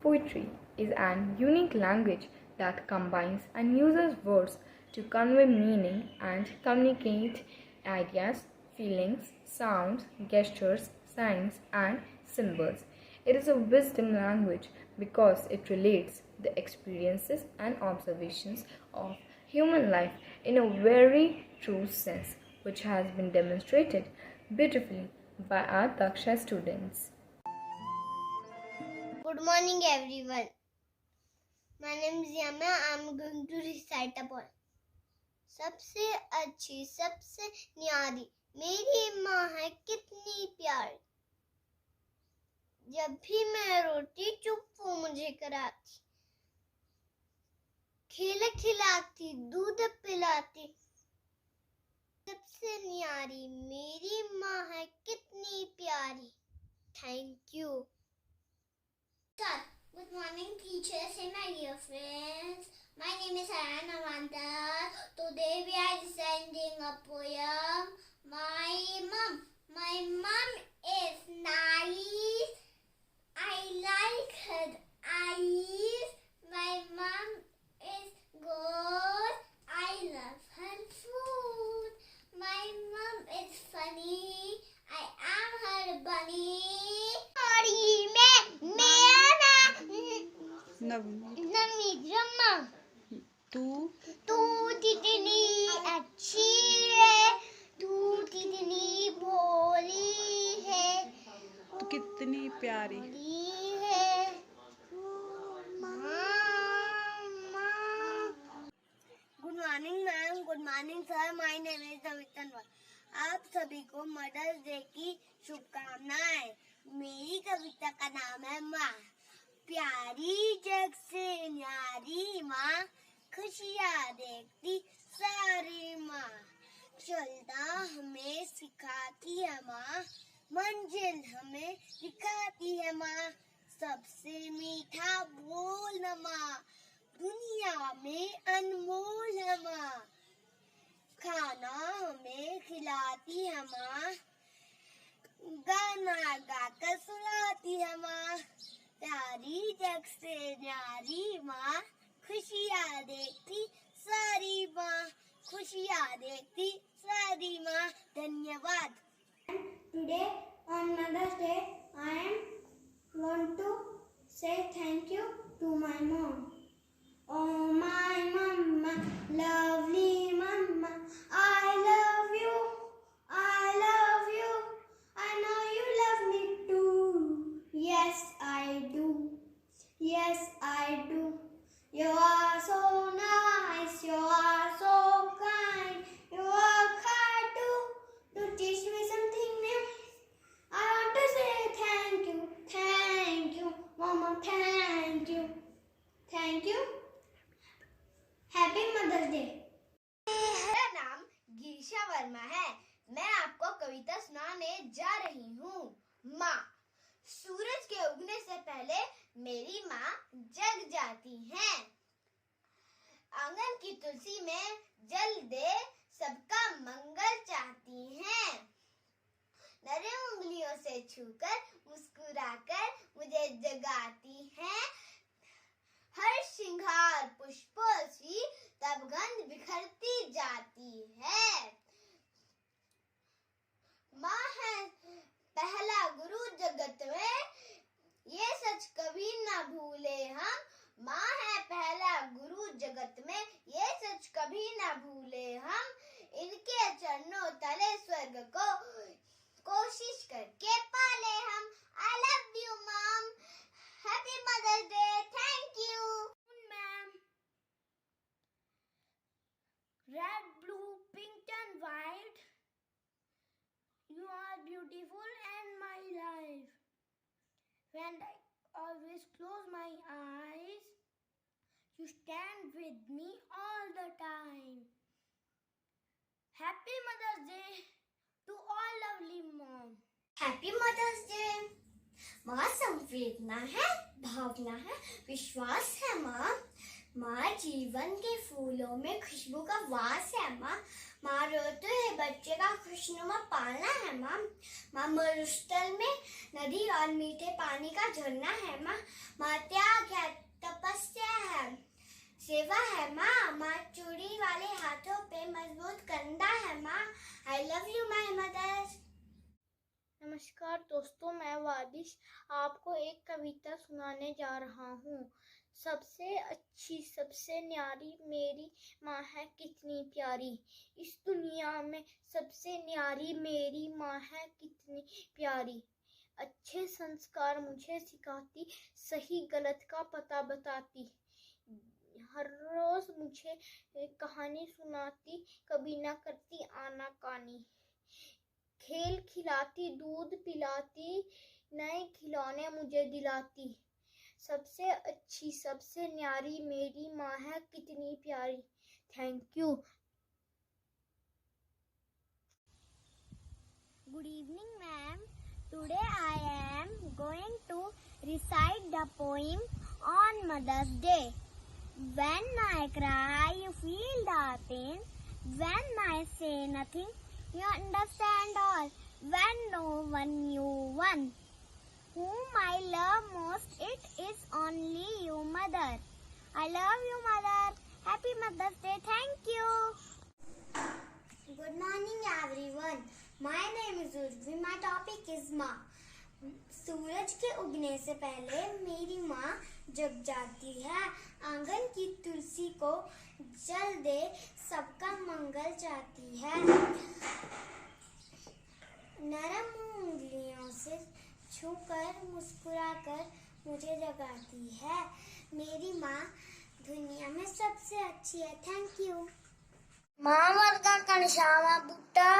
Poetry is an unique language that combines and uses words to convey meaning and communicate ideas, feelings, sounds, gestures, signs, and symbols. It is a wisdom language because it relates the experiences and observations of human life in a very true sense, which has been demonstrated beautifully by our Daksha students. Good morning, everyone. My name is Yama. I'm going to recite a poem. सबसे अच्छी सबसे न्यारी मेरी माँ है कितनी प्यारी, जब भी मैं रोती चुप वो मुझे कराती, खेल खिलाती दूध पिलाती, सबसे न्यारी मेरी माँ है कितनी प्यारी. Thank you. Good morning, teachers and my dear friends. My name is Arana Mandar. Today we are reciting a poem. My mom is nice. I like her eyes. My mom is good. I love her food. My mom is funny. I am her bunny. तू कितनी अच्छी है, तू कितनी भोली है, तू कितनी प्यारी है. Good morning ma'am, good morning sir. My name is Namitan. आप सभी को मदर्स डे की शुभकामनाएं. मेरी कविता का नाम है माँ. प्यारी जग से न्यारी माँ, खुशियाँ देखती सारी माँ, चलता हमें सिखाती है माँ, मंजिल हमें दिखाती है माँ, सबसे मीठा बोल न माँ, दुनिया में अनमोल है माँ, खाना हमें खिलाती है माँ, गाना गाकर सुनाती है माँ. प्यारी जग से न्यारी माँ, खुशियाँ देखती सारी माँ, खुशियाँ देखती सारी माँ. धन्यवाद. Today on Mother's Day, I want to say thank you to my mom. Oh my mama, lovely mama, I love you, I love you, I know you love me too. Yes, I do. Yes, I do. You are so nice, you are so kind, you work hard to teach me something new. I want to say thank you, Mama, thank you, thank you. Happy Mother's Day. मेरा नाम गिरिशा वर्मा है. मैं आपको कविता सुनाने जा रही हूँ. माँ. सूरज के उगने से पहले मेरी माँ जग जाती हैं. आंगन की तुलसी में जल दे सबका मंगल चाहती हैं. नरम उंगलियों से छूकर मुस्कुराकर मुझे जगाती हैं. हर श्रृंगार पुष्पों सी तब गंध बिखरती जाती है. माँ है पहला गुरु जगत में, ये सच कभी ना भूले हम. माँ है पहला गुरु जगत में, ये सच कभी ना भूले हम. इनके चरणों तले स्वर्ग को कोशिश करके पाले हम. I love you, Mom. Happy Mother's Day. Thank you. Ma'am. Red, blue, pink and white. You are beautiful and my life. When I always close my eyes, you stand with me all the time. Happy Mother's Day to all lovely mom. Happy Mother's Day. माँ संवेदना है, भावना है, विश्वास है माँ. माँ जीवन के फूलों में खुशबू का वास है माँ। माँ रोते हुए बच्चे का खुशनुमा पालना है माँ। माँ मरुस्थल में नदी और मीठे पानी का झरना है माँ। माँ त्याग है, तपस्या है, सेवा है माँ। माँ चूड़ी वाले हाथों पे मजबूत कंधा है माँ। I love you my mother. नमस्कार दोस्तों, मैं वादिश आपको एक कविता सुनाने जा रहा हूँ। सबसे अच्छी सबसे न्यारी मेरी माँ है कितनी प्यारी। इस दुनिया में सबसे न्यारी मेरी माँ है कितनी प्यारी। अच्छे संस्कार मुझे सिखाती, सही गलत का पता बताती। हर रोज मुझे कहानी सुनाती, कभी ना करती आनाकानी। खेल खिलाती, दूध पिलाती, नए खिलौने मुझे दिलाती। सबसे अच्छी सबसे न्यारी मेरी माँ है कितनी प्यारी। Thank you. Good evening, ma'am. Today I am going to recite the poem on Mother's Day. When I cry, you feel the pain. When I say nothing, you understand all. When no one you won. Whom I love most, it is only you, Mother. I love you, Mother. Happy Mother's Day. Thank you. Good morning, everyone. My name is Urvi. My topic is माँ। सूरज के उगने से पहले मेरी माँ जग जाती है। आंगन की तुलसी को जल दे, सबका मंगल चाहती है। नरम उंगलियों से छूकर मुस्कुराकर मुझे जगाती है। मेरी माँ दुनिया में सबसे अच्छी है। Thank you. माँ वर्गा कणशावा बूटा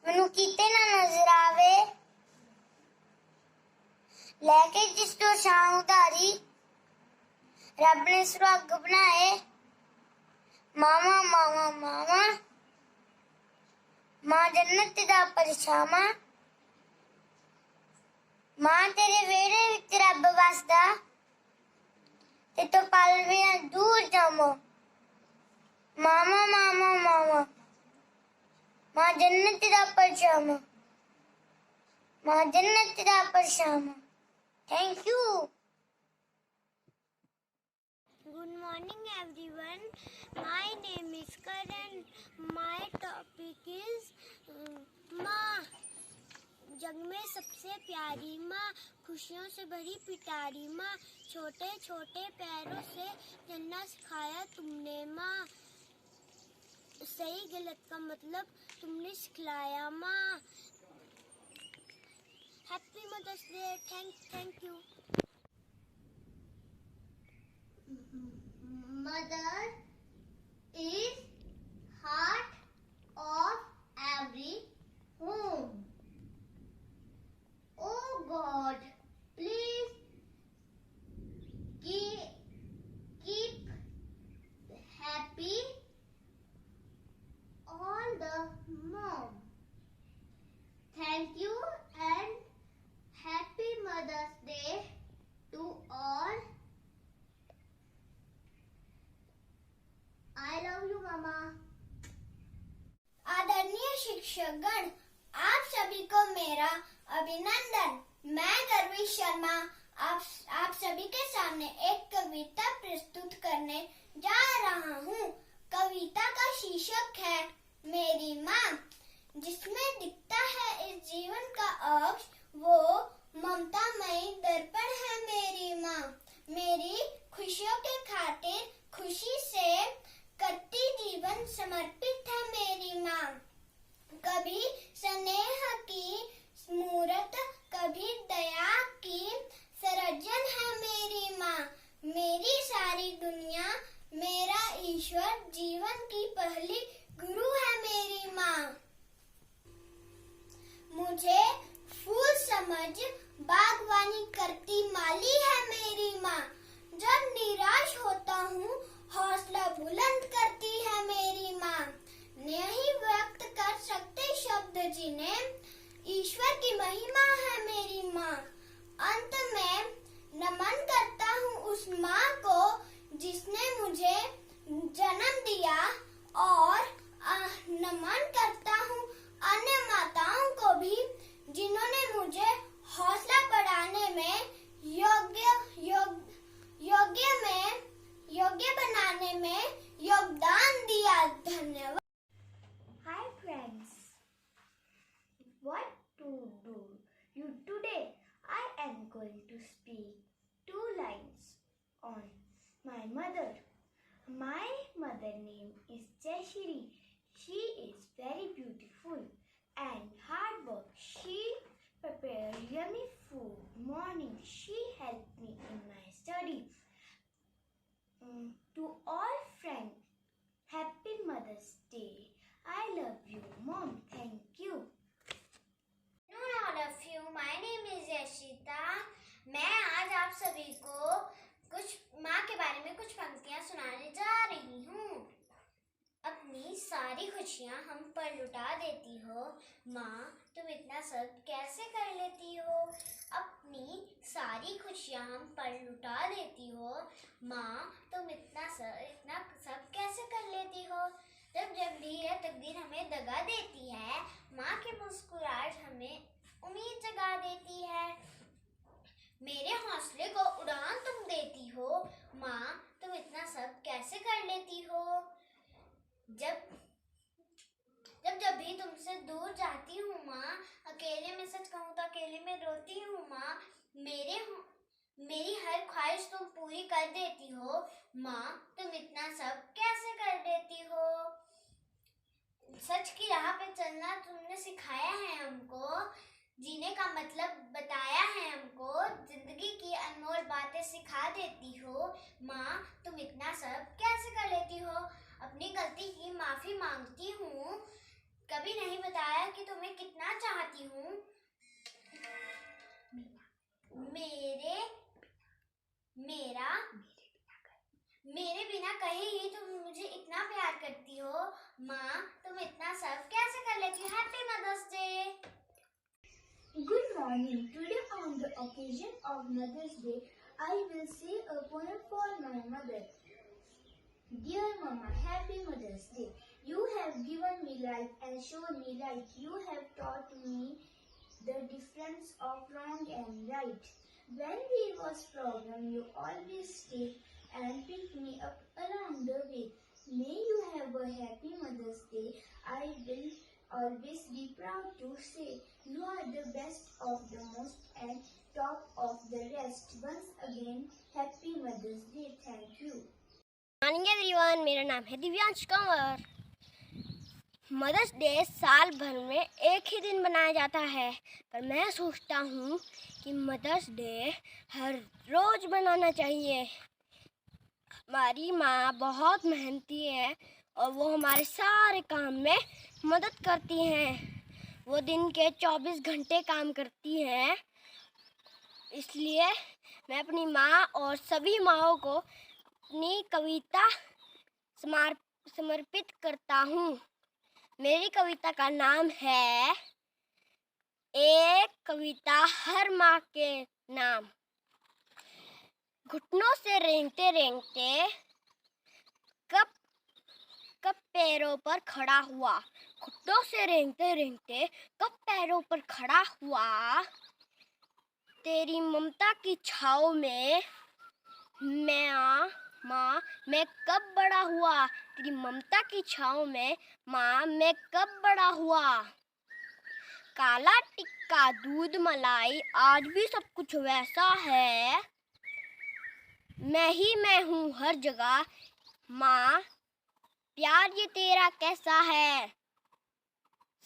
मैनू किते ना नजर आवे, लेके जिस तो छां उधारी रब ने सुरग बनाए। मामा मामा मामा माँ जन्नत दा परछावां। माँ तेरे वेड़े विच रब वसदा, ते तो पल भी दूर जामो। मामा मामा मामा माँ जन्नत दा परछावां। माँ जन्नत दा परछावां। Thank you. Good morning, everyone. My name is Karan. My topic is माँ। जग में सबसे प्यारी माँ, खुशियों से भरी पिटारी माँ। छोटे छोटे पैरों से चलना सिखाया तुमने माँ। सही गलत का मतलब तुमने सिखलाया माँ। Happy mother's day. Thank you. Mother is heart of every home. Oh God, please keep happy all the mom. Thank you and happy Mother's Day to all. I love you, Mama. आदरणीय शिक्षकगण, आप सभी को मेरा अभिनंदन। मैं गर्वी शर्मा आप सभी के सामने एक कविता प्रस्तुत करने जा रहा हूँ। कविता का शीर्षक है मेरी माँ। जिसमें दिखता है इस जीवन का अक्ष, वो ममतामयी दर्पण है मेरी माँ। मेरी खुशियों के खातिर खुशी से करती जीवन समर्पित है मेरी माँ। कभी स्नेह की मूरत, कभी दया की सृजन है मेरी माँ। मेरी सारी दुनिया, मेरा ईश्वर, जीवन की पहली गुरु है मेरी माँ। मुझे फूल समझ बागवानी करती माली है मेरी माँ। जब निराश होता हूँ, हौसला बुलंद करती है मेरी माँ। नहीं व्यक्त कर सकते शब्द जिन्हें, ईश्वर की महिमा है मेरी माँ। अंत में नमन करता हूँ उस माँ को जिसने मुझे जन्म दिया और नमन करता हूँ अन्य माताओं को भी जिन्होंने मुझे हौसला बढ़ाने में योग्य बनाने में योगदान दिया। धन्यवाद। Hi friends, what to do you today? I am going to speak 2 lines on my mother. My mother name is Jayashri. She is very beautiful and hard work. She prepared yummy food. Morning, she helped me in my study. To all friends, Happy Mother's Day. I love you, Mom. Thank you. Hello all of you. My name is Yashita. मैं आज आप सभी को कुछ माँ के बारे में कुछ पंक्तियाँ सुनाने जा रही हूँ। अपनी सारी खुशियाँ हम पर लुटा देती हो माँ, तुम इतना सब कैसे कर लेती हो। अपनी सारी खुशियाँ हम पर लुटा देती हो माँ, तुम इतना सब कैसे कर लेती हो। जब भी यह तकदीर हमें दगा देती है, माँ की मुस्कुराहट हमें उम्मीद जगा देती है। मेरे हौसले को उड़ान तुम देती हो माँ, तुम इतना सब कैसे कर लेती हो। जब भी तुमसे दूर जाती हूँ माँ, अकेले में सच कहूँ तो अकेले में रोती हूँ माँ। मेरी हर ख्वाहिश तुम पूरी कर देती हो माँ, तुम इतना सब कैसे कर देती हो। सच की राह पे चलना तुमने सिखाया है हमको, जीने का मतलब बताया है हमको, जिंदगी की अनमोल बातें सिखा देती हो माँ, तुम इतना सब कैसे कर लेती हो। अपनी गलती की माफी मांगती हूँ, कभी नहीं बताया कि तुम्हें कितना चाहती हूँ। मेरे बिना कहे ही तुम मुझे इतना प्यार करती हो माँ, तुम इतना सब कैसे कर लेती हो। Happy mother's day. Good morning. Today on the occasion of Mother's Day, I will say a poem for my mother. Dear Mama, Happy Mother's Day. You have given me life and shown me light. You have taught me the difference of wrong and right. When there was problem, you always stayed and picked me up along the way. May you have a happy Mother's Day. I will always be proud to say you are the best of the most and top of the rest. Once again, Happy Mother's Day. Thank you. Morning everyone, मेरा नाम है Divyansh Kanwar. Mother's day साल भर में एक ही दिन मनाया जाता है, पर मैं सोचता हूँ कि मदर्स डे हर रोज़ मनाना चाहिए। हमारी माँ बहुत मेहनती है और वो हमारे सारे काम में मदद करती हैं। वो दिन के 24 घंटे काम करती हैं, इसलिए मैं अपनी माँ और सभी माँओं को अपनी कविता समर्पित करता हूँ। मेरी कविता का नाम है एक कविता हर माँ के नाम। घुटनों से रेंगते रेंगते कब पैरों पर खड़ा हुआ, घुटनों से रेंगते रेंगते कब पैरों पर खड़ा हुआ। तेरी ममता की छाँव में माँ मैं कब बड़ा हुआ। तेरी ममता की छाँव में माँ मैं कब बड़ा हुआ। काला टिक्का दूध मलाई आज भी सब कुछ वैसा है। मैं हूँ हर जगह माँ, प्यार ये तेरा कैसा है।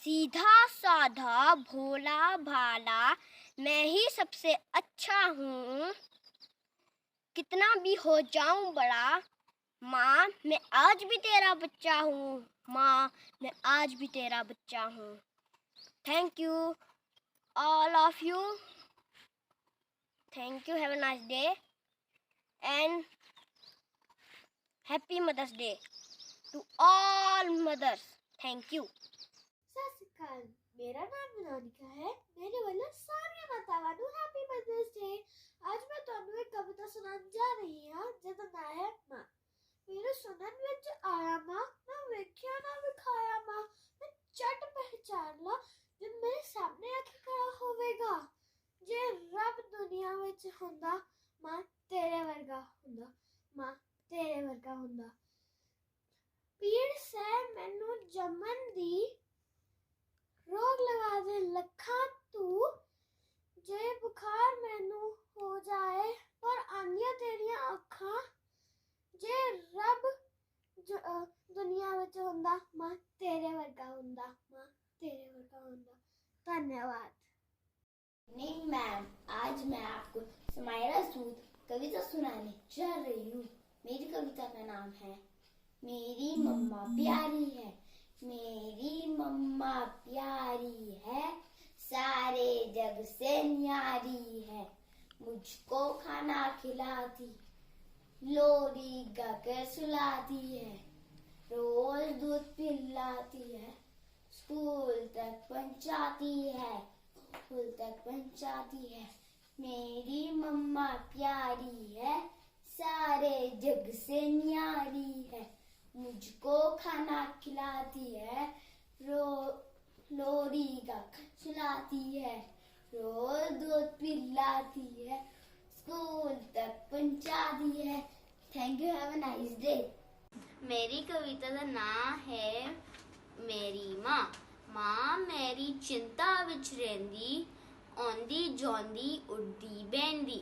सीधा साधा भोला भाला मैं ही सबसे अच्छा हूँ। कितना भी हो जाऊं बड़ा माँ, मैं आज भी तेरा बच्चा हूँ। माँ, मैं आज भी तेरा बच्चा हूँ। Thank you all of you. Thank you. Have a nice day and happy mother's day to all mothers. Thank you. सत श्री अकाल, मेरा नाम मोनिका है। मेरे ਵੱਲੋਂ ਸਾਰੀਆਂ ਮਾਤਾਵਾਂ ਨੂੰ हैप्पी मदर्स डे। आज मैं ਤੁਹਾਨੂੰ ਹੁੰਦਾ ਮਾਂ ਤੇਰੇ ਵਰਗਾ ਹੁੰਦਾ, ਮਾਂ ਤੇਰੇ ਵਰਗਾ ਹੁੰਦਾ। ਪੀੜ ਸਹਿ ਮੈਨੂੰ ਜੰਮਣ ਦੀ, ਰੋਗ ਲਗਾ ਦੇ ਲੱਖਾਂ ਤੂੰ। ਜੇ ਬੁਖਾਰ ਮੈਨੂੰ ਹੋ ਜਾਏ ਪਰ ਆਂਦੀਆਂ ਤੇਰੀਆਂ ਅੱਖਾਂ। ਜੇ ਰੱਬ ਦੁਨੀਆ ਵਿੱਚ ਹੁੰਦਾ ਮਾਂ ਤੇਰੇ ਵਰਗਾ ਹੁੰਦਾ, ਮਾਂ तेरे वर्गा होगा। धन्यवाद। नहीं मैम, आज मैं आपको समायरा सूद कविता सुनाने जा रही हूँ। मेरी कविता का नाम है मेरी मम्मा प्यारी है। मेरी मम्मा प्यारी है, सारे जग से न्यारी है। मुझको खाना खिलाती, लोरी गा कर सुलाती है, रोज दूध पिलाती है, स्कूल तक पहुंचाती है, स्कूल तक पहुंचाती है। मेरी मम्मा प्यारी है, सारे जग से न्यारी है। मुझको खाना खिलाती है, लोरी गा सुलाती है, रोज दूध पिलाती है, स्कूल तक पहुंचाती है। Thank you, have a nice day. मेरी कविता का नाम है मेरी माँ। माँ मेरी चिंता विच रहिंदी, आउंदी जाउंदी उड़दी बहंदी।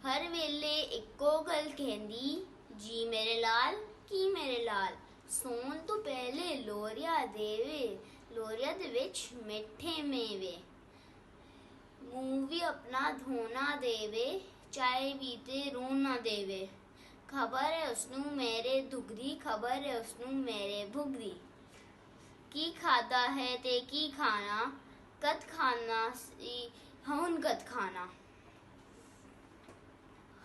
हर वेले इक्को गल कहंदी, जी मेरे लाल की मेरे लाल। सोन तो पहले लोरिया देवे, लोरिया दे विच मिठे मेवे। मूंह भी अपना धोना देवे, चाय भी ते रोना देवे। खबर है उसनू मेरे दुगदी, खबर है उसनू मेरे भुगदी। की खाता है ते की खाना, कद खाना सी हुन कद खाना।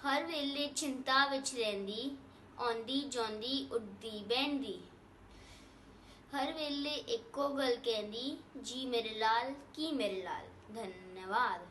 हर वेले चिंता विच रहिंदी, आउंदी जाउंदी उड़दी बहंदी। हर वेले इक्को गल कहंदी, जी मेरे लाल की मेरे लाल। धन्यवाद।